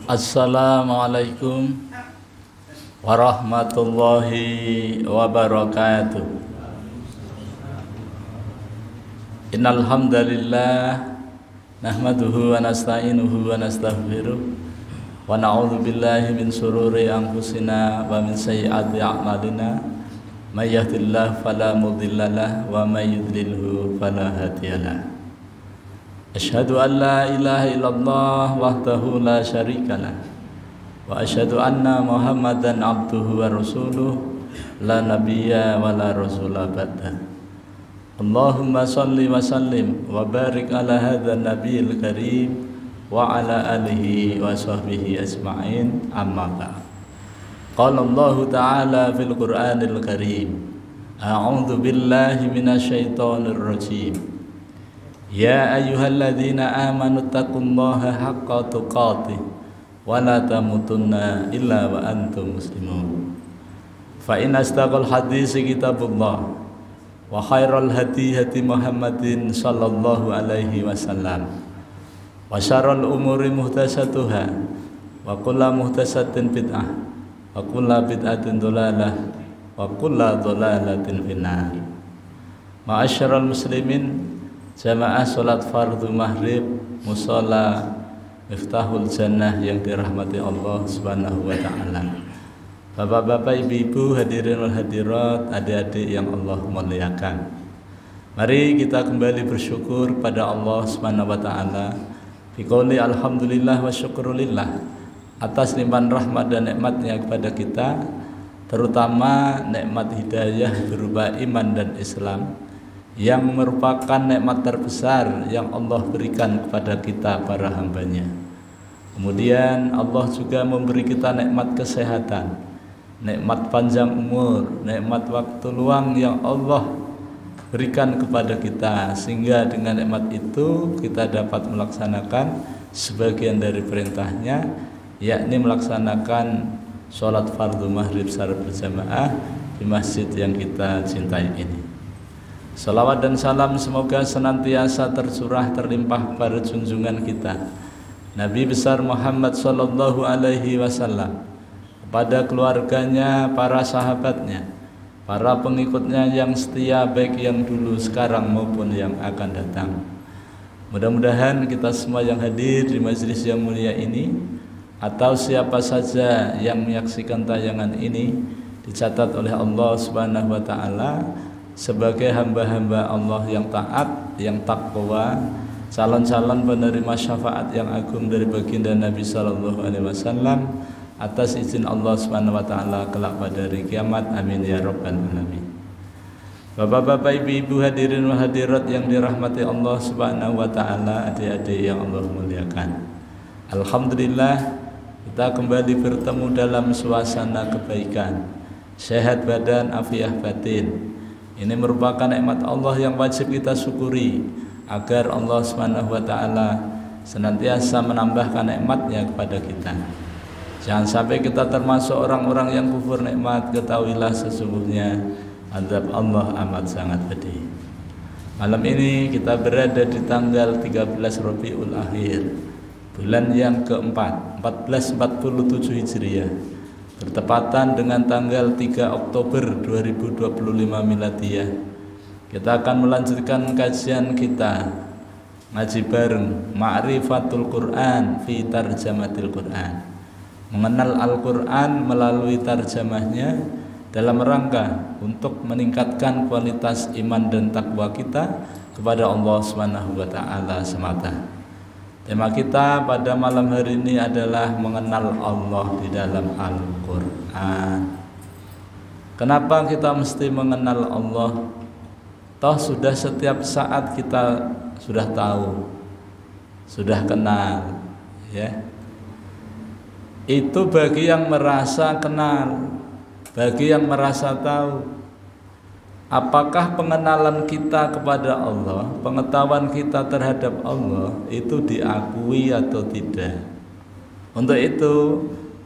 Assalamualaikum warahmatullahi wabarakatuh. Innal hamdalillah nahmaduhu wa nasta'inuhu wa nastaghfiruh wa na'udzu billahi min shururi anfusina wa min sayyiati a'malina. May yahdihillahu fala mudhillalah wa may yudlilhu fala hadiyalah. Asyhadu an la ilaha illallah wahdahu la syarikalah wa asyhadu anna Muhammadan abduhu wa rasuluh la nabiyya wa la rasula ba'da. Allahumma salli wa sallim wa barik ala hadzal nabiyil karim wa ala alihi wa sahbihi ajma'in, amma ba'd. Qala Allah ta'ala fil Qur'anil Karim, a'udzu billahi minasyaitonir rajim. Ya ayyuhalladzina amanu taqullaha haqqa tuqatih wa la tamutunna illa wa antum muslimun. Fa in astaqal hadisi kitabullah wa khairal hadi hadi Muhammadin sallallahu alaihi wasallam wa syarrul umuri muhdatsatuha wa kullu muhdatsatin bid'ah wa kullu bid'atin dhalalah wa kullu dhalalatin finnar. Ma'asyiral muslimin, jamaah salat fardhu maghrib musalla Miftahul Jannah yang dirahmati Allah Subhanahu wa taala. Bapak-bapak, ibu-ibu, hadirin wal hadirat, adik-adik yang Allah muliakan. Mari kita kembali bersyukur pada Allah Subhanahu wa taala. Biqouli alhamdulillah wa syukrulillah atas limpahan rahmat dan nikmatnya kepada kita, terutama nikmat hidayah berupa iman dan Islam, yang merupakan nikmat terbesar yang Allah berikan kepada kita para hambanya. Kemudian Allah juga memberi kita nikmat kesehatan, nikmat panjang umur, nikmat waktu luang yang Allah berikan kepada kita, sehingga dengan nikmat itu kita dapat melaksanakan sebagian dari perintahnya, yakni melaksanakan sholat fardhu maghrib secara berjamaah di masjid yang kita cintai ini. Salawat dan salam semoga senantiasa tercurah terlimpah pada junjungan kita Nabi besar Muhammad sallallahu alaihi wasallam, kepada keluarganya, para sahabatnya, para pengikutnya yang setia, baik yang dulu, sekarang maupun yang akan datang. Mudah-mudahan kita semua yang hadir di majelis yang mulia ini, atau siapa saja yang menyaksikan tayangan ini, dicatat oleh Allah Subhanahu wa taala sebagai hamba-hamba Allah yang taat, yang takwa, calon-calon penerima syafaat yang agung dari baginda Nabi sallallahu alaihi wasallam, atas izin Allah Subhanahu wa taala kelak pada hari kiamat. Amin ya rabbal alamin. Bapak-bapak, ibu-ibu, hadirin wa hadirat yang dirahmati Allah Subhanahu wa taala, adik-adik yang Allah muliakan. Alhamdulillah, kita kembali bertemu dalam suasana kebaikan, sehat badan, afiah batin. Ini merupakan nikmat Allah yang wajib kita syukuri, agar Allah Subhanahu wa taala senantiasa menambahkan nikmatnya kepada kita. Jangan sampai kita termasuk orang-orang yang kufur nikmat. Ketahuilah sesungguhnya azab Allah amat sangat pedih. Malam ini kita berada di tanggal 13 Rabiul Akhir, bulan yang keempat, 1447 Hijriah, bertepatan dengan tanggal 3 Oktober 2025 Miladiyah. Kita akan melanjutkan kajian kita ngaji bareng Ma'rifatul Quran fi Tarjamatil Quran, mengenal Al-Quran melalui tarjamahnya, dalam rangka untuk meningkatkan kualitas iman dan takwa kita kepada Allah Subhanahu wa taala semata. Tema kita pada malam hari ini adalah mengenal Allah di dalam Al-Quran. Kenapa kita mesti mengenal Allah? Toh sudah setiap saat kita sudah tahu, sudah kenal, ya. Itu bagi yang merasa kenal, bagi yang merasa tahu. Apakah pengenalan kita kepada Allah, pengetahuan kita terhadap Allah itu diakui atau tidak? Untuk itu,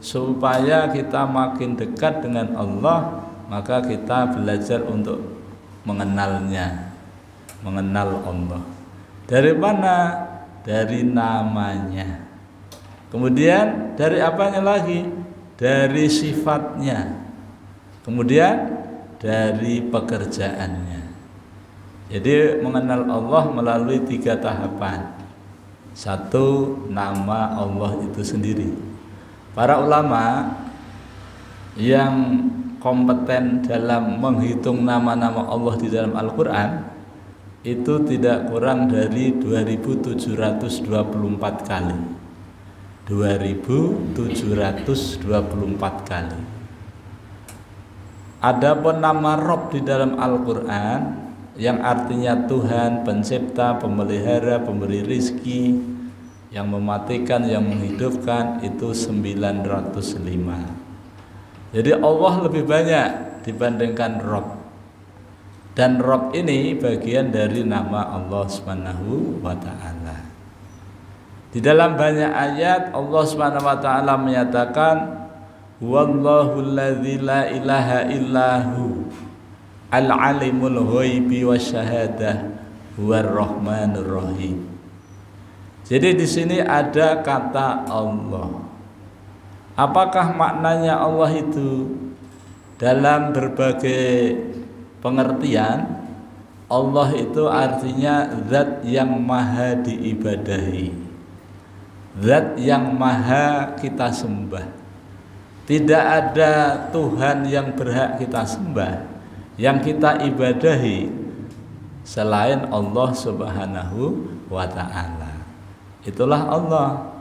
supaya kita makin dekat dengan Allah, maka kita belajar untuk mengenalnya, mengenal Allah. Dari mana? Dari namanya. Kemudian dari apanya lagi? Dari sifatnya. Kemudian dari pekerjaannya. Jadi mengenal Allah melalui 3 tahapan. 1, nama Allah itu sendiri. Para ulama yang kompeten dalam menghitung nama-nama Allah di dalam Al-Quran itu tidak kurang dari 2724 kali. 2724 kali. Adapun nama Rabb di dalam Al-Quran yang artinya Tuhan, pencipta, pemelihara, pemberi rizki, yang mematikan, yang menghidupkan, itu 905. Jadi Allah lebih banyak dibandingkan Rabb. Dan Rabb ini bagian dari nama Allah Subhanahu wa taala. Di dalam banyak ayat Allah Subhanahu wa taala menyatakan wallahu alladzi la ilaha illahu al-alimul ghaibi wasyahadah huwar rahmanur rahim. Jadi di sini ada kata Allah. Apakah maknanya Allah itu? Dalam berbagai pengertian, Allah itu artinya zat yang maha diibadahi, zat yang maha kita sembah. Tidak ada Tuhan yang berhak kita sembah, yang kita ibadahi selain Allah Subhanahu wa ta'ala. Itulah Allah.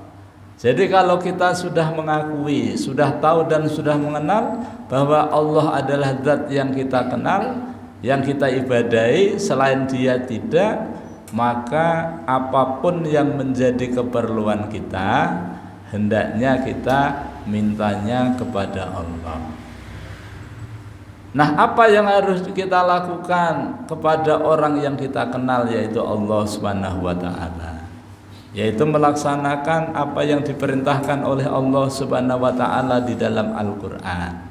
Jadi kalau kita sudah mengakui, sudah tahu dan sudah mengenal bahwa Allah adalah zat yang kita kenal, yang kita ibadahi, selain Dia tidak, maka apapun yang menjadi keperluan kita hendaknya kita mintanya kepada Allah. Nah, apa yang harus kita lakukan kepada orang yang kita kenal, yaitu Allah Subhanahu wa taala? Yaitu melaksanakan apa yang diperintahkan oleh Allah Subhanahu wa taala di dalam Al-Qur'an,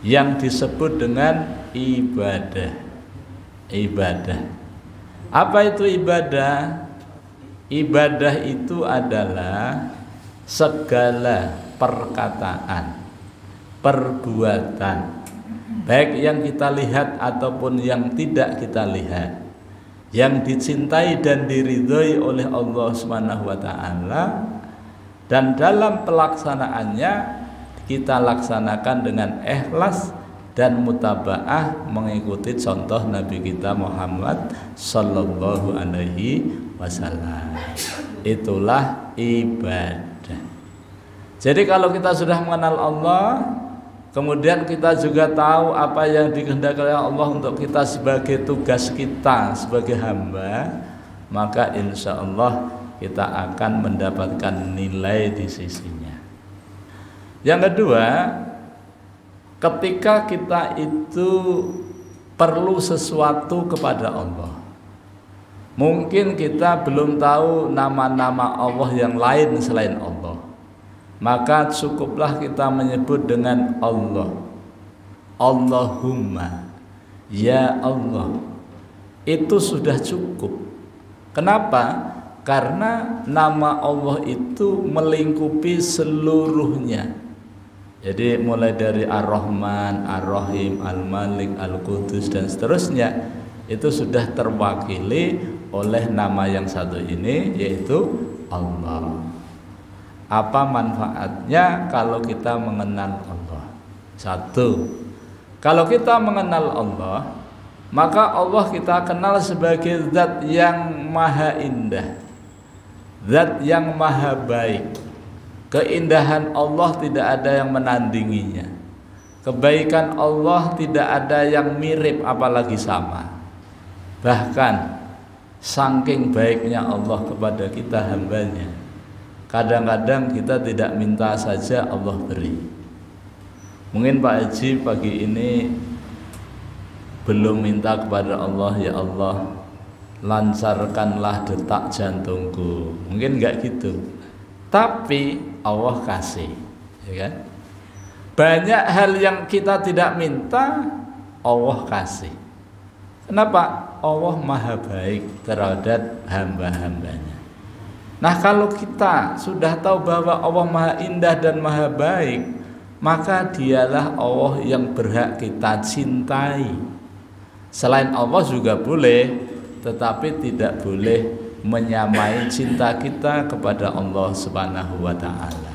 yang disebut dengan ibadah. Ibadah. Apa itu ibadah? Ibadah itu adalah segala perkataan, perbuatan, baik yang kita lihat ataupun yang tidak kita lihat, yang dicintai dan diridhoi oleh Allah Subhanahu wa taala, dan dalam pelaksanaannya kita laksanakan dengan ikhlas dan mutabaah mengikuti contoh Nabi kita Muhammad sallallahu alaihi wasallam. Itulah ibadah. Jadi kalau kita sudah mengenal Allah, kemudian kita juga tahu apa yang dikehendaki oleh Allah untuk kita sebagai tugas kita sebagai hamba, maka insya Allah kita akan mendapatkan nilai di sisinya. Yang kedua, ketika kita itu perlu sesuatu kepada Allah, mungkin kita belum tahu nama-nama Allah yang lain selain Allah, maka cukuplah kita menyebut dengan Allah. Allahumma, ya Allah. Itu sudah cukup. Kenapa? Karena nama Allah itu melingkupi seluruhnya. Jadi mulai dari Ar-Rahman, Ar-Rahim, Al-Malik, Al-Qudus dan seterusnya, itu sudah terwakili oleh nama yang satu ini, yaitu Allah. Apa manfaatnya kalau kita mengenal Allah? Satu, kalau kita mengenal Allah, maka Allah kita kenal sebagai zat yang maha indah, zat yang maha baik. Keindahan Allah tidak ada yang menandinginya. Kebaikan Allah tidak ada yang mirip apalagi sama. Bahkan saking baiknya Allah kepada kita hambanya, kadang-kadang kita tidak minta saja Allah beri. Mungkin Pak Haji pagi ini belum minta kepada Allah, ya Allah lancarkanlah detak jantungku. Mungkin enggak gitu. Tapi Allah kasih, ya kan? Banyak hal yang kita tidak minta, Allah kasih. Kenapa? Allah maha baik terhadap hamba-hambanya. Nah, kalau kita sudah tahu bahwa Allah Maha Indah dan Maha Baik, maka dialah Allah yang berhak kita cintai. Selain Allah juga boleh, tetapi tidak boleh menyamai cinta kita kepada Allah Subhanahu wa taala.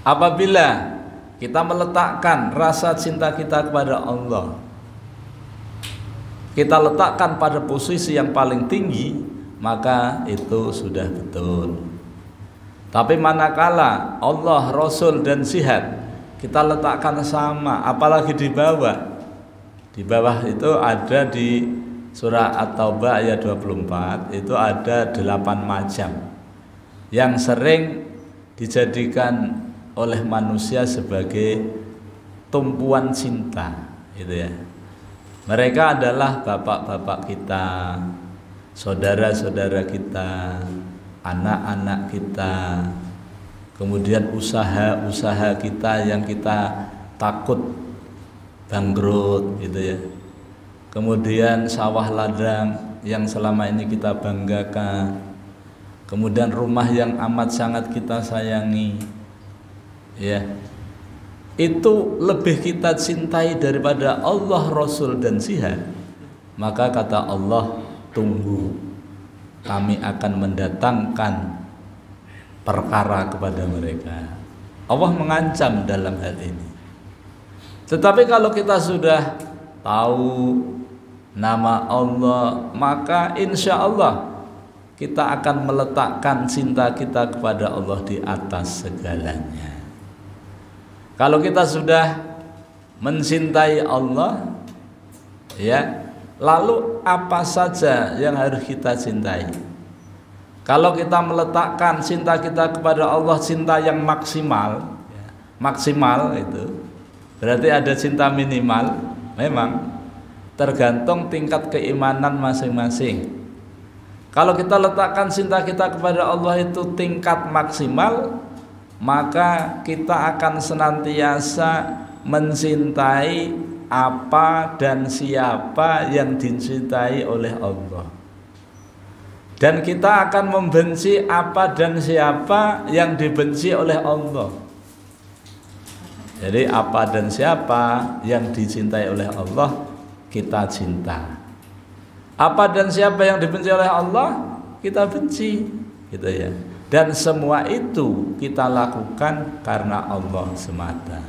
Apabila kita meletakkan rasa cinta kita kepada Allah, kita letakkan pada posisi yang paling tinggi, maka itu sudah betul. Tapi manakala Allah, Rasul dan Jihad kita letakkan sama, apalagi di bawah. Di bawah itu ada di surah At-Taubah ayat 24, itu ada 8 macam yang sering dijadikan oleh manusia sebagai tumpuan cinta, gitu ya. Mereka adalah bapak-bapak kita, saudara-saudara kita, anak-anak kita, kemudian usaha-usaha kita yang kita takut bangkrut, gitu ya. Kemudian sawah ladang yang selama ini kita banggakan, kemudian rumah yang amat sangat kita sayangi, ya, itu lebih kita cintai daripada Allah, Rasul dan Jihad. Maka kata Allah, tunggu, kami akan mendatangkan perkara kepada mereka. Allah mengancam dalam hal ini. Tetapi kalau kita sudah tahu nama Allah, maka insya Allah kita akan meletakkan cinta kita kepada Allah di atas segalanya. Kalau kita sudah mencintai Allah, ya, lalu apa saja yang harus kita cintai? Kalau kita meletakkan cinta kita kepada Allah, cinta yang maksimal, ya, maksimal itu berarti ada cinta minimal. Memang tergantung tingkat keimanan masing-masing. Kalau kita letakkan cinta kita kepada Allah itu tingkat maksimal, maka kita akan senantiasa mencintai apa dan siapa yang dicintai oleh Allah, dan kita akan membenci apa dan siapa yang dibenci oleh Allah. Jadi apa dan siapa yang dicintai oleh Allah, kita cinta. Apa dan siapa yang dibenci oleh Allah, kita benci, gitu ya. Dan semua itu kita lakukan karena Allah semata.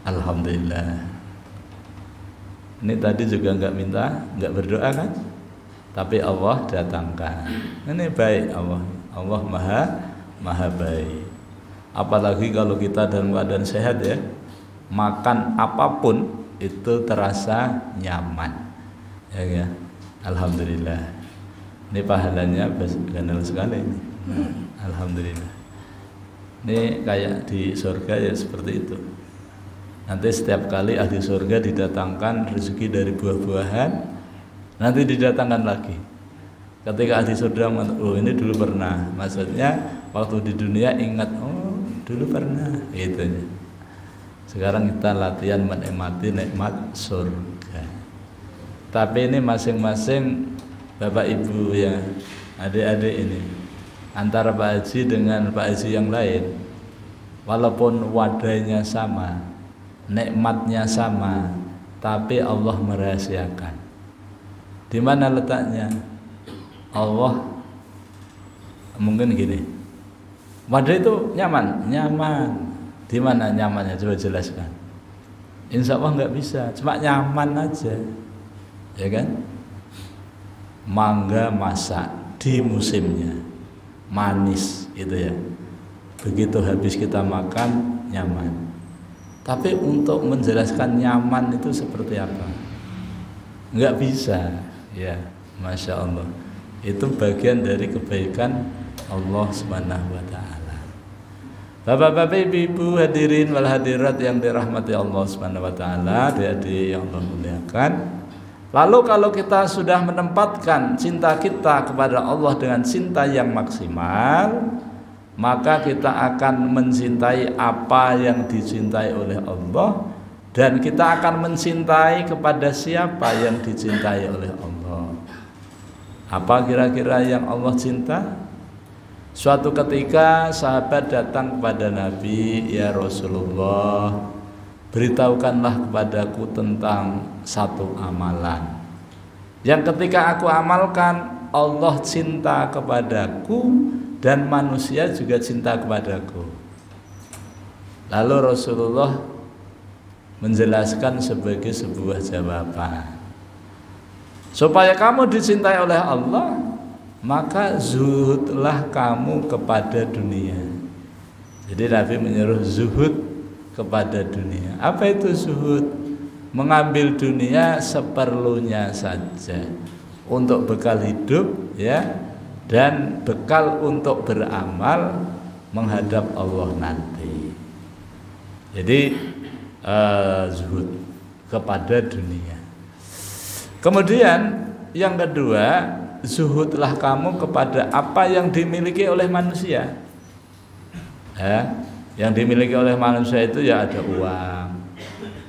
Alhamdulillah. Ini tadi juga nggak berdoa kan? Tapi Allah datangkan. Ini baik Allah. Allah maha baik. Apalagi kalau kita dalam keadaan sehat, ya, makan apapun itu terasa nyaman, ya, ya. Alhamdulillah. Ini pahalanya ganal sekali ini. Alhamdulillah. Ini kayak di surga ya seperti itu. Nanti setiap kali ahli surga didatangkan rezeki dari buah-buahan, nanti didatangkan lagi. Ketika ahli surga, oh ini dulu pernah, maksudnya waktu di dunia ingat, oh dulu pernah, gitu. Sekarang kita latihan menikmati nikmat surga. Tapi ini masing-masing Bapak Ibu ya, adik-adik ini, antara Pak Haji dengan Pak Haji yang lain, walaupun wadahnya sama, nikmatnya sama, tapi Allah merahasiakan. Di mana letaknya? Allah mungkin gini, wadah itu nyaman. Di mana nyamannya? Coba jelaskan. Insya Allah nggak bisa, cuma nyaman aja, ya kan? Mangga masak di musimnya, manis, gitu ya. Begitu habis kita makan, nyaman. Tapi untuk menjelaskan nyaman itu seperti apa? Nggak bisa, ya, Masya Allah. Itu bagian dari kebaikan Allah Subhanahu wa ta'ala. Bapak-bapak, ibu-ibu, hadirin wal hadirat yang dirahmati Allah Subhanahu wa ta'ala, adik-adik yang Allah muliakan. Lalu kalau kita sudah menempatkan cinta kita kepada Allah dengan cinta yang maksimal, maka kita akan mencintai apa yang dicintai oleh Allah, dan kita akan mencintai kepada siapa yang dicintai oleh Allah. Apa kira-kira yang Allah cinta? Suatu ketika sahabat datang kepada Nabi, "Ya Rasulullah, beritahukanlah kepadaku tentang satu amalan yang ketika aku amalkan Allah cinta kepadaku dan manusia juga cinta kepadaku." Lalu Rasulullah menjelaskan sebagai sebuah jawaban, supaya kamu dicintai oleh Allah, maka zuhudlah kamu kepada dunia. Jadi Nabi menyuruh zuhud kepada dunia. Apa itu zuhud? Mengambil dunia seperlunya saja untuk bekal hidup, ya, dan bekal untuk beramal menghadap Allah nanti. Jadi zuhud kepada dunia. Kemudian yang kedua, zuhudlah kamu kepada apa yang dimiliki oleh manusia. Yang dimiliki oleh manusia itu ya ada uang,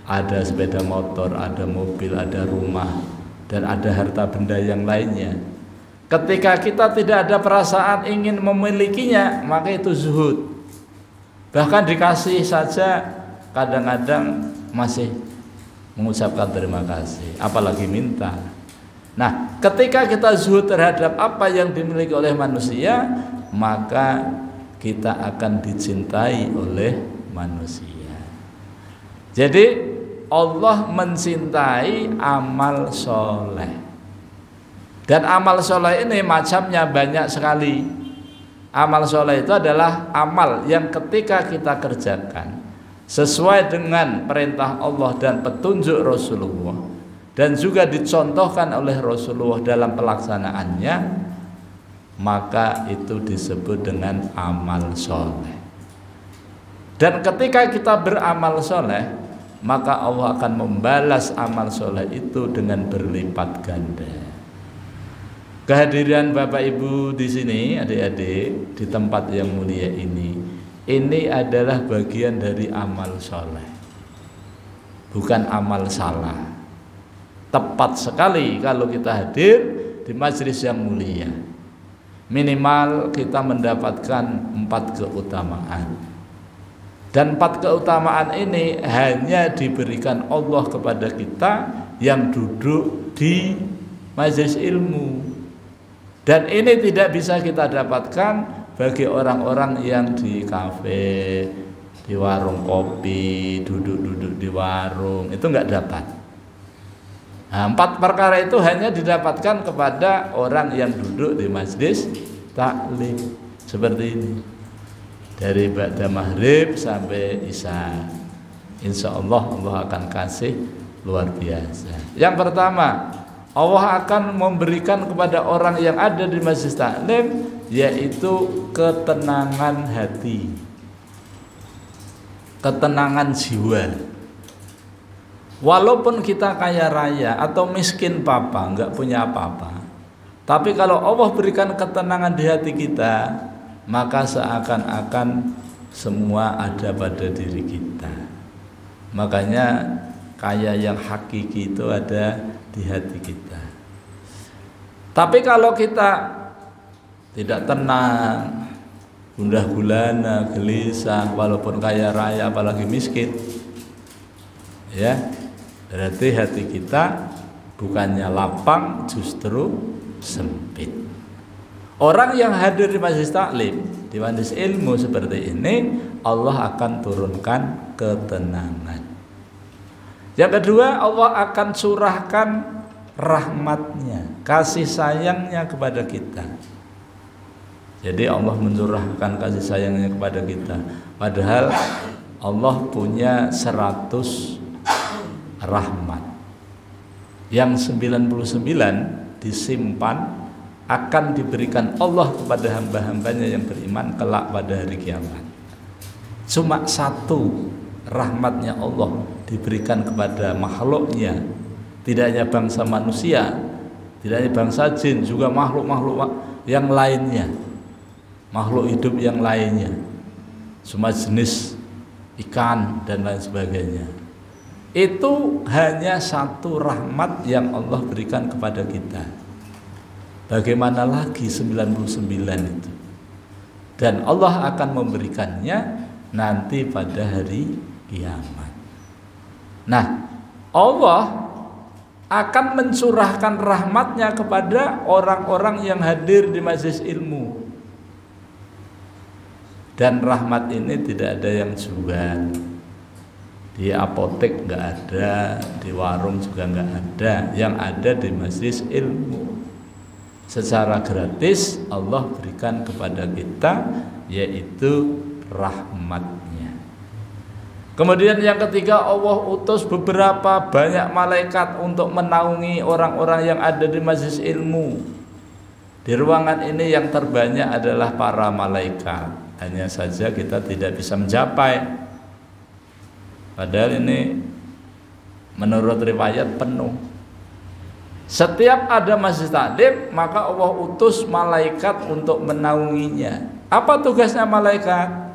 ada sepeda motor, ada mobil, ada rumah, dan ada harta benda yang lainnya. Ketika kita tidak ada perasaan ingin memilikinya, maka itu zuhud. Bahkan dikasih saja kadang-kadang masih mengucapkan terima kasih, apalagi minta. Nah, ketika kita zuhud terhadap apa yang dimiliki oleh manusia, maka kita akan dicintai oleh manusia. Jadi Allah mencintai amal soleh. Dan amal soleh ini macamnya banyak sekali. Amal soleh itu adalah amal yang ketika kita kerjakan sesuai dengan perintah Allah dan petunjuk Rasulullah, dan juga dicontohkan oleh Rasulullah dalam pelaksanaannya, maka itu disebut dengan amal soleh. Dan ketika kita beramal soleh, maka Allah akan membalas amal soleh itu dengan berlipat ganda. Kehadiran Bapak Ibu di sini, adik-adik, di tempat yang mulia ini adalah bagian dari amal soleh, bukan amal salah. Tepat sekali kalau kita hadir di majelis yang mulia, minimal kita mendapatkan 4 keutamaan. Dan 4 keutamaan ini hanya diberikan Allah kepada kita yang duduk di majelis ilmu. Dan ini tidak bisa kita dapatkan bagi orang-orang yang di kafe, di warung kopi, duduk-duduk di warung, itu enggak dapat. Nah, 4 perkara itu hanya didapatkan kepada orang yang duduk di majelis taklim seperti ini, dari ba'da maghrib sampai isya. Insya Allah akan kasih luar biasa. Yang pertama, Allah akan memberikan kepada orang yang ada di majelis taklim yaitu ketenangan hati, ketenangan jiwa. Walaupun kita kaya raya atau miskin papa, enggak punya apa-apa, tapi kalau Allah berikan ketenangan di hati kita, maka seakan-akan semua ada pada diri kita. Makanya kaya yang hakiki itu ada di hati kita. Tapi kalau kita tidak tenang, gundah gulana, gelisah, walaupun kaya raya apalagi miskin, ya, berarti hati kita bukannya lapang, justru sempit. Orang yang hadir di majelis taklim, di majelis ilmu seperti ini, Allah akan turunkan ketenangan. Yang kedua, Allah akan curahkan rahmatnya, kasih sayangnya kepada kita. Jadi Allah mencurahkan kasih sayangnya kepada kita. Padahal Allah punya 100 rahmat. Yang 99 disimpan, akan diberikan Allah kepada hamba-hambanya yang beriman kelak pada hari kiamat. Cuma 1 rahmatnya Allah diberikan kepada makhluknya, tidak hanya bangsa manusia, tidak hanya bangsa jin, juga makhluk-makhluk yang lainnya, makhluk hidup yang lainnya, semua jenis ikan dan lain sebagainya. Itu hanya 1 rahmat yang Allah berikan kepada kita. Bagaimana lagi 99 itu? Dan Allah akan memberikannya nanti pada hari kiamat. Nah, Allah akan mencurahkan rahmatnya kepada orang-orang yang hadir di majelis ilmu. Dan rahmat ini tidak ada yang jual. Di apotek nggak ada, di warung juga nggak ada. Yang ada di majelis ilmu. Secara gratis Allah berikan kepada kita, yaitu rahmatnya. Kemudian yang ketiga, Allah utus beberapa banyak malaikat untuk menaungi orang-orang yang ada di majelis ilmu. Di ruangan ini yang terbanyak adalah para malaikat. Hanya saja kita tidak bisa mencapai. Padahal ini menurut riwayat penuh. Setiap ada majelis taklim, maka Allah utus malaikat untuk menaunginya. Apa tugasnya malaikat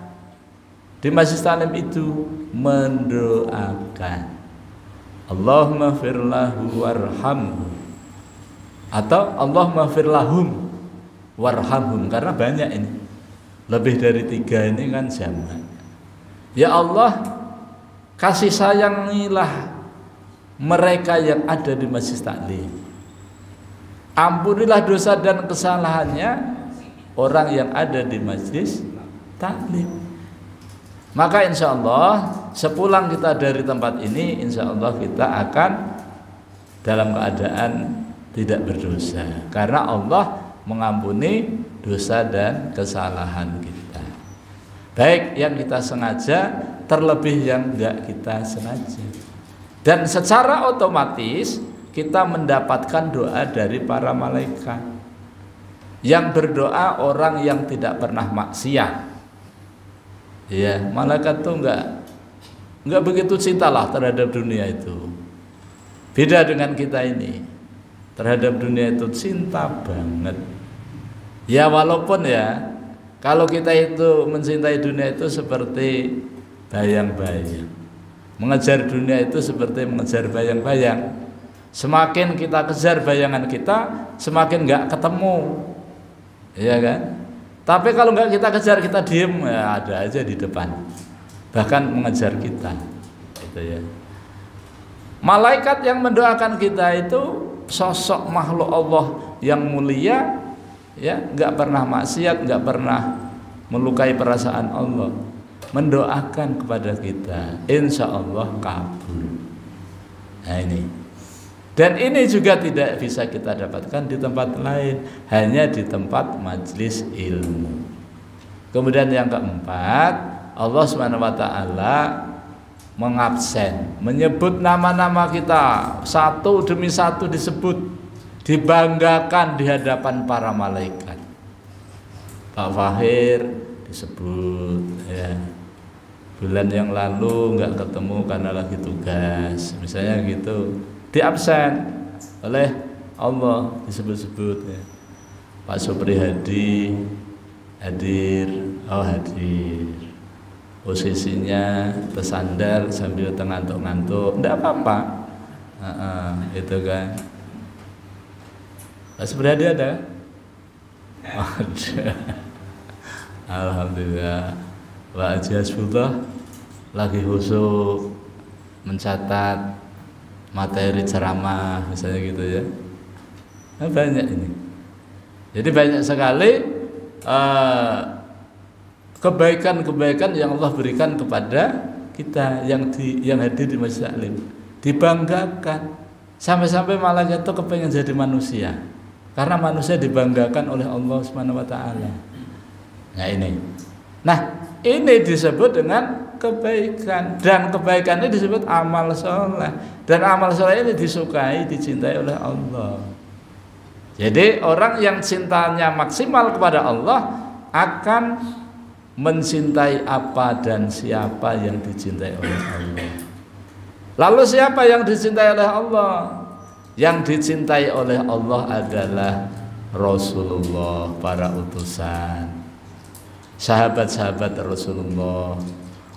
di majelis taklim itu? Mendoakan. Allahumma firlahu warhamhu, atau Allahumma firlahum warhamhum, karena banyak ini. Lebih dari 3 ini kan jamak. Ya Allah, kasih sayangilah mereka yang ada di majelis taklim. Ampunilah dosa dan kesalahannya orang yang ada di majelis taklim. Maka insya Allah sepulang kita dari tempat ini, insya Allah kita akan dalam keadaan tidak berdosa, karena Allah mengampuni dosa dan kesalahan kita, baik yang kita sengaja, terlebih yang enggak kita sengaja. Dan secara otomatis kita mendapatkan doa dari para malaikat. Yang berdoa orang yang tidak pernah maksiat. Ya, malaikat tuh enggak begitu cintalah terhadap dunia itu. Beda dengan kita ini. Terhadap dunia itu cinta banget. Ya walaupun ya, kalau kita itu mencintai dunia itu seperti bayang-bayang. Mengejar dunia itu seperti mengejar bayang-bayang. Semakin kita kejar bayangan kita, semakin nggak ketemu, ya kan? Tapi kalau nggak kita kejar, kita diem, ya ada aja di depan, bahkan mengejar kita, gitu ya. Malaikat yang mendoakan kita itu sosok makhluk Allah yang mulia, ya, nggak pernah maksiat, nggak pernah melukai perasaan Allah, mendoakan kepada kita, insya Allah kabul. Nah ini. Dan ini juga tidak bisa kita dapatkan di tempat lain, hanya di tempat majelis ilmu. Kemudian yang keempat, Allah SWT mengabsen, menyebut nama-nama kita satu demi satu disebut, dibanggakan di hadapan para malaikat. Pak Fahir disebut, ya. Bulan yang lalu nggak ketemu karena lagi tugas, misalnya gitu. Diabsen oleh Allah, disebut-sebut, ya. Pak Supri Hadi hadir, oh hadir, posisinya bersandar sambil ngantuk-ngantuk, enggak apa-apa, itu kan. Pak Supri Hadi ada? Ada. Alhamdulillah. Pak Haji Hasbullah lagi khusyuk mencatat materi ceramah misalnya gitu ya. Nah, banyak ini. Jadi banyak sekali kebaikan-kebaikan yang Allah berikan kepada kita yang hadir di majelis taklim. Dibanggakan. Sampai-sampai malaikat itu kepengen jadi manusia. Karena manusia dibanggakan oleh Allah Subhanahu wa taala. Nah ini. Nah, ini disebut dengan kebaikan, dan kebaikan ini disebut amal soleh, dan amal soleh ini disukai, dicintai oleh Allah. Jadi orang yang cintanya maksimal kepada Allah akan mencintai apa dan siapa yang dicintai oleh Allah. Lalu siapa yang dicintai oleh Allah? Yang dicintai oleh Allah adalah Rasulullah, para utusan, sahabat-sahabat Rasulullah,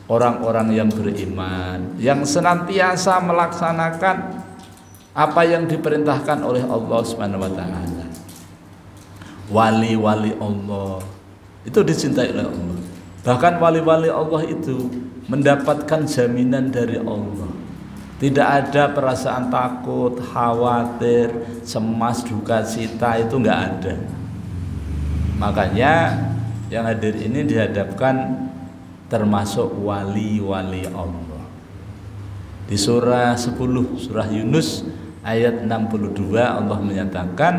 orang-orang yang beriman, yang senantiasa melaksanakan apa yang diperintahkan oleh Allah Subhanahu wa taala. wali-wali Allah itu dicintai oleh Allah. Bahkan wali-wali Allah itu mendapatkan jaminan dari Allah. Tidak ada perasaan takut, khawatir, cemas, duka cita, itu enggak ada. Makanya yang hadir ini dihadapkan termasuk wali-wali Allah. Di surah 10, surah Yunus ayat 62 Allah menyatakan,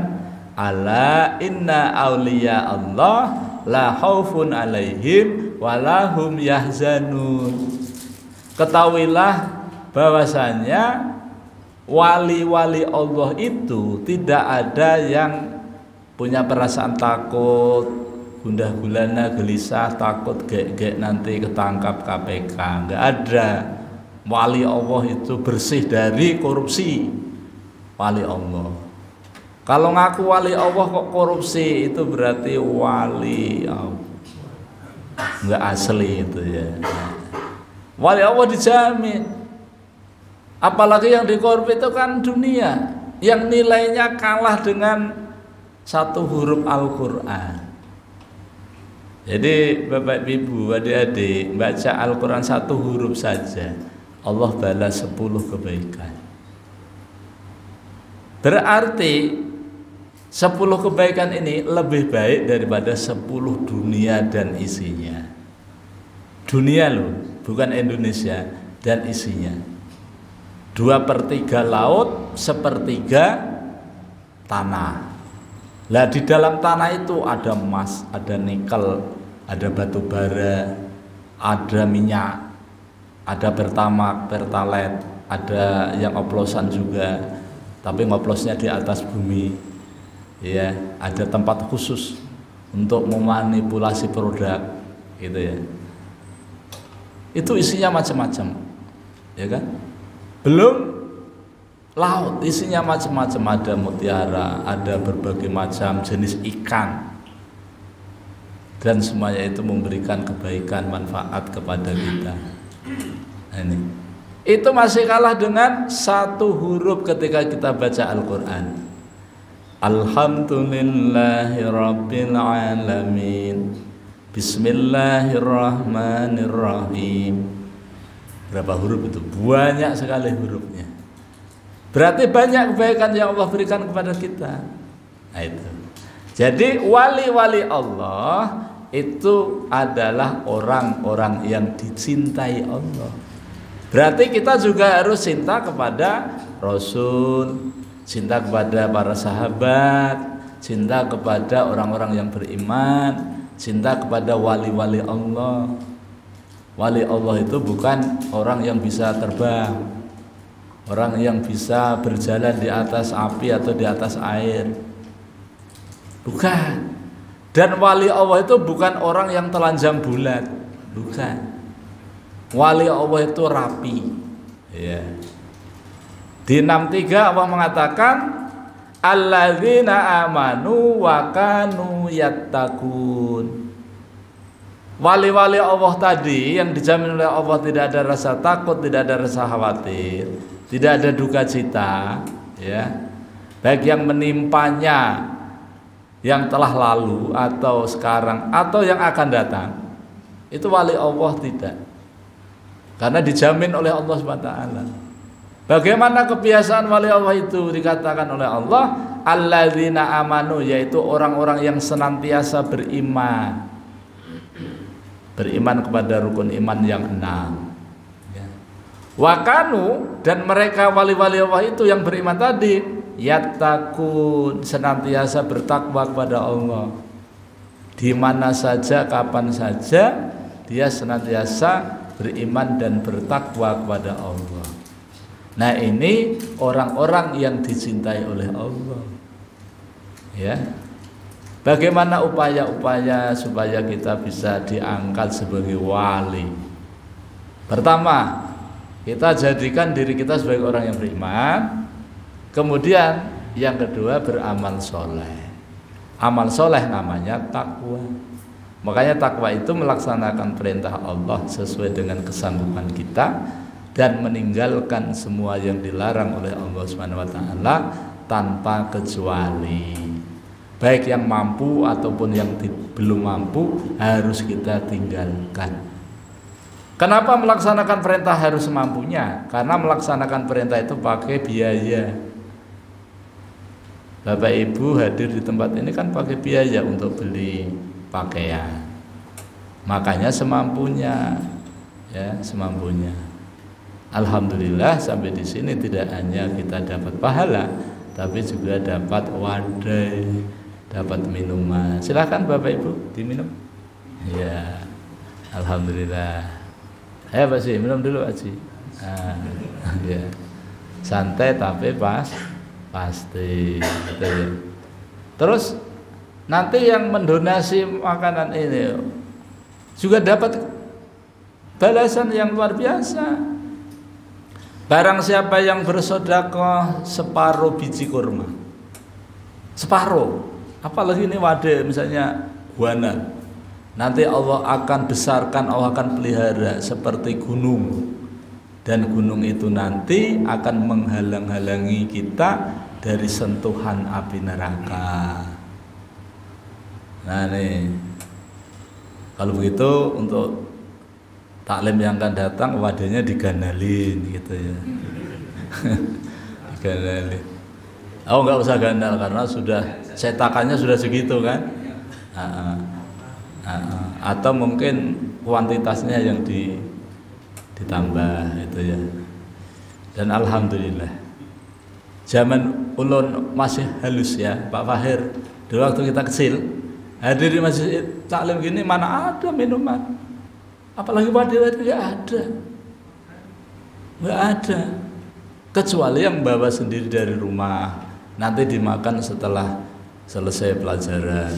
ala inna awliya Allah la khaufun alaihim walahum yahzanun. Ketahuilah bahwasanya wali-wali Allah itu tidak ada yang punya perasaan takut, gundah gulana, gelisah, takut gek nanti ketangkap KPK. Enggak ada. Wali Allah itu bersih dari korupsi. Wali Allah. Kalau ngaku wali Allah kok korupsi, itu berarti wali Allah enggak asli itu ya. Wali Allah dijamin. Apalagi yang dikorupsi itu kan dunia, yang nilainya kalah dengan satu huruf Al-Quran. Jadi Bapak Ibu, adik-adik, baca Al-Quran satu huruf saja, Allah balas 10 kebaikan. Berarti 10 kebaikan ini lebih baik daripada 10 dunia dan isinya. Dunia loh, bukan Indonesia, dan isinya. 2/3 laut, 1/3 tanah. Lah di dalam tanah itu ada emas, ada nikel, ada batu bara, ada minyak, ada pertamak, pertalite, ada yang oplosan juga, tapi ngoplosnya di atas bumi. Ya, ada tempat khusus untuk memanipulasi produk, gitu ya. Itu isinya macam-macam, ya kan? Belum laut, isinya macam-macam, ada mutiara, ada berbagai macam jenis ikan, dan semuanya itu memberikan kebaikan, manfaat kepada kita. Nah, ini itu masih kalah dengan satu huruf ketika kita baca Al-Quran. Alhamdulillahi Rabbil Alamin, Bismillahirrahmanirrahim. Berapa huruf itu? Banyak sekali hurufnya. Berarti banyak kebaikan yang Allah berikan kepada kita. Nah itu. Jadi wali-wali Allah itu adalah orang-orang yang dicintai Allah. Berarti kita juga harus cinta kepada Rasul, cinta kepada para sahabat, cinta kepada orang-orang yang beriman, cinta kepada wali-wali Allah. Wali Allah itu bukan orang yang bisa terbang, orang yang bisa berjalan di atas api atau di atas air. Bukan. Dan wali Allah itu bukan orang yang telanjang bulat. Bukan. Wali Allah itu rapi. Ya. Di 63 Allah mengatakan alladzina amanu wa kanu yattaqun. Wali-wali Allah tadi yang dijamin oleh Allah tidak ada rasa takut, tidak ada rasa khawatir, tidak ada duka cita, ya. Baik yang menimpanya yang telah lalu atau sekarang atau yang akan datang. Itu wali Allah tidak. Karena dijamin oleh Allah SWT. Bagaimana kebiasaan wali Allah itu dikatakan oleh Allah, alladzina amanu, yaitu orang-orang yang senantiasa beriman. Beriman kepada rukun iman yang 6. Ya. Wa kanu, dan mereka wali-wali Allah itu yang beriman tadi, yattaqun, senantiasa bertakwa kepada Allah. Di mana saja, kapan saja, dia senantiasa beriman dan bertakwa kepada Allah. Nah, ini orang-orang yang dicintai oleh Allah. Ya. Bagaimana upaya-upaya supaya kita bisa diangkat sebagai wali? Pertama, kita jadikan diri kita sebagai orang yang beriman. Kemudian yang kedua, beramal soleh. Amal soleh namanya takwa. Makanya takwa itu melaksanakan perintah Allah sesuai dengan kesanggupan kita dan meninggalkan semua yang dilarang oleh Allah SWT tanpa kecuali. baik yang mampu ataupun yang belum mampu harus kita tinggalkan. Kenapa melaksanakan perintah harus semampunya? Karena melaksanakan perintah itu pakai biaya. Bapak Ibu hadir di tempat ini kan pakai biaya untuk beli pakaian. Makanya semampunya, ya semampunya. Alhamdulillah sampai di sini tidak hanya kita dapat pahala, tapi juga dapat wadai, dapat minuman. Silakan Bapak Ibu diminum. Ya, alhamdulillah. Pak Haji, minum dulu Haji. Ya. Santai tapi pasti. Gitu ya. Terus nanti yang mendonasi makanan ini juga dapat balasan yang luar biasa. Barang siapa yang bersedekah separuh biji kurma, separuh, apalagi ini wadah misalnya guana, nanti Allah akan besarkan, Allah akan pelihara seperti gunung, dan gunung itu nanti akan menghalang-halangi kita dari sentuhan api neraka. Nah nih, kalau begitu untuk taklim yang akan datang wadahnya diganalin gitu ya. Diganalin. Oh nggak usah gandal karena sudah cetakannya sudah segitu kan. Atau mungkin kuantitasnya yang ditambah itu ya. Dan alhamdulillah zaman ulun masih halus ya Pak Fahir. Dulu waktu kita kecil hadir di masjid taklim gini mana ada minuman. Apalagi wadah-wadah nggak ada, kecuali yang bawa sendiri dari rumah, nanti dimakan setelah selesai pelajaran.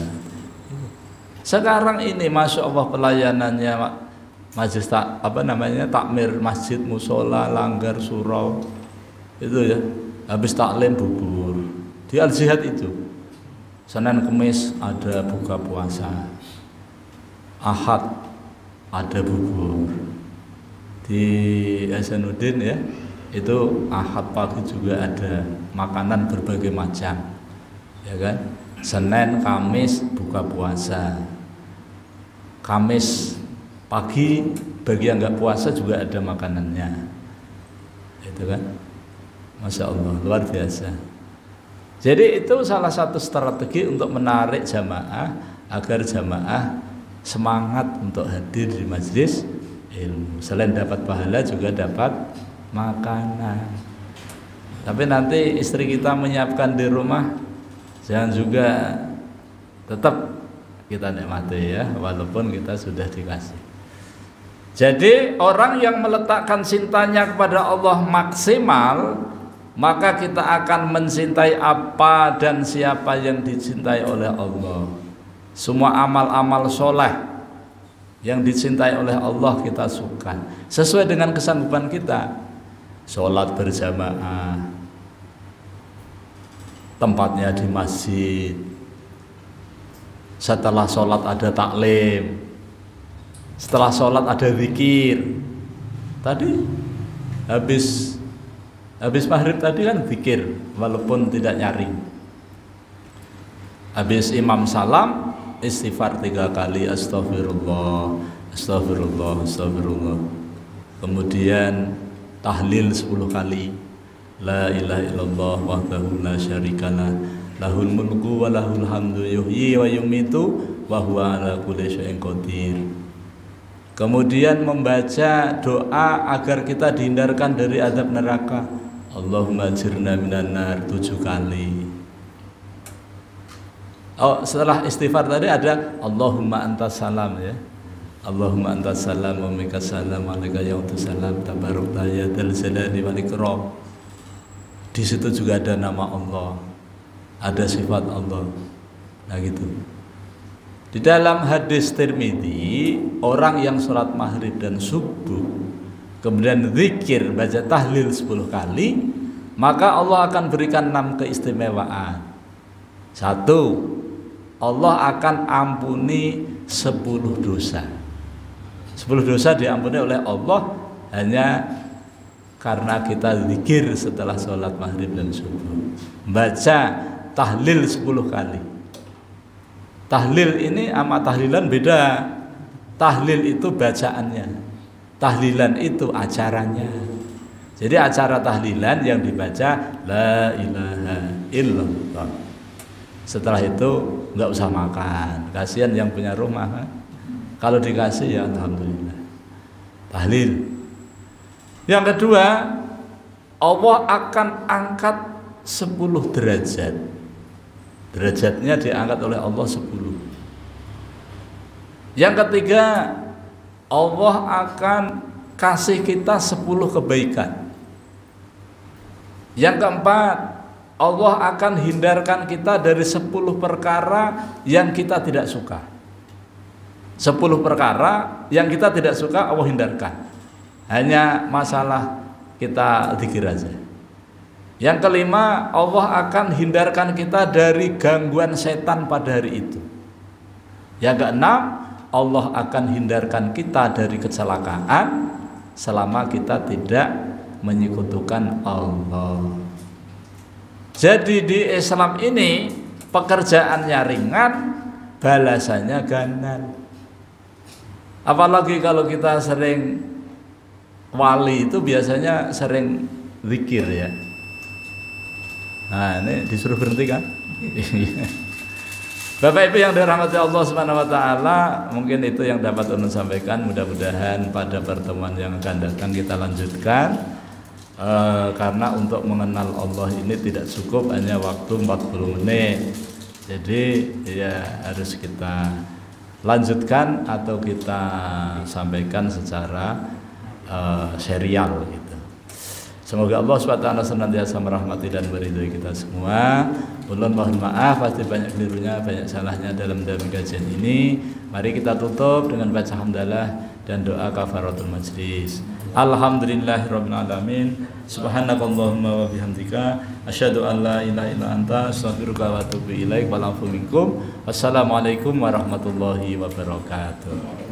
Sekarang ini masya Allah pelayanannya majelis takmir masjid, musola, langgar, surau itu ya, habis taklim bubur di Al Jihad itu. Senin Kemis ada buka puasa, Ahad ada bubur, di Hasanuddin ya itu Ahad pagi juga ada makanan berbagai macam, ya kan. Senin Kamis buka puasa, Kamis pagi bagi yang nggak puasa juga ada makanannya, itu kan. Masya Allah luar biasa. Jadi itu salah satu strategi untuk menarik jamaah agar jamaah semangat untuk hadir di majelis ilmu. Selain dapat pahala juga dapat makanan. Tapi nanti istri kita menyiapkan di rumah, jangan juga, tetap kita nikmati ya, walaupun kita sudah dikasih. Jadi orang yang meletakkan cintanya kepada Allah maksimal, maka kita akan mencintai apa dan siapa yang dicintai oleh Allah. Semua amal-amal soleh yang dicintai oleh Allah kita suka sesuai dengan kesanggupan kita. Sholat berjamaah, tempatnya di masjid, setelah sholat ada taklim, setelah sholat ada zikir. Tadi habis maghrib tadi kan zikir walaupun tidak nyaring. Habis imam salam istighfar 3 kali, astagfirullah, astagfirullah, astagfirullah. Kemudian tahlil 10 kali, la ilaha illallah wahdahu la syarikalah, lahul mulku wa lahul hamdu yuhyi wa yumitu wa huwa ala kulli syai'in qadir. Kemudian membaca doa agar kita dihindarkan dari azab neraka, Allahumma ajirna minan nar 7 kali. Oh, setelah istighfar tadi ada Allahumma antas salam ya. Allahumma antas salam wa minkas salam alaika ya salam tabarakta ya dzal jalali wal ikram. Di situ juga ada nama Allah, ada sifat Allah. Nah gitu. Di dalam hadis Tirmidzi, orang yang sholat maghrib dan subuh kemudian zikir baca tahlil 10 kali, maka Allah akan berikan 6 keistimewaan. 1, Allah akan ampuni 10 dosa. 10 dosa diampuni oleh Allah hanya karena kita zikir setelah sholat maghrib dan subuh, baca tahlil 10 kali. Tahlil ini sama tahlilan beda. Tahlil itu bacaannya, tahlilan itu acaranya. Jadi acara tahlilan yang dibaca la ilaha illallah. Setelah itu nggak usah makan. Kasihan yang punya rumah kan? Kalau dikasih ya alhamdulillah. Tahlil. Yang kedua, Allah akan angkat 10 derajat. Derajatnya diangkat oleh Allah 10. Yang ketiga, Allah akan kasih kita 10 kebaikan. Yang keempat, Allah akan hindarkan kita dari 10 perkara yang kita tidak suka. 10 perkara yang kita tidak suka Allah hindarkan. Hanya masalah kita zikir aja. Yang kelima, Allah akan hindarkan kita dari gangguan setan pada hari itu. Yang keenam, Allah akan hindarkan kita dari kecelakaan selama kita tidak menyekutukan Allah. Jadi di Islam ini pekerjaannya ringan, balasannya ganan. Apalagi kalau kita sering wali itu biasanya sering zikir ya. Nah, ini disuruh berhenti kan? Bapak Ibu yang dirahmati Allah Subhanahu wa taala, mungkin itu yang dapat Unu sampaikan. Mudah-mudahan pada pertemuan yang akan datang kita lanjutkan. Karena untuk mengenal Allah ini tidak cukup hanya waktu 40 menit. Jadi ya harus kita lanjutkan atau kita sampaikan secara serial gitu. Semoga Allah SWT senantiasa merahmati dan meridhoi kita semua. Ulun mohon maaf pasti banyak kelirunya, banyak salahnya dalam kajian ini. Mari kita tutup dengan baca hamdalah dan doa kafaratul majlis. Alhamdulillahirabbil alamin. Subhanakallahumma wa bihamdika asyhadu an la ilaha illa anta astaghfiruka wa atubu ilaik. Wal afu minkum. Wassalamualaikum warahmatullahi wabarakatuh.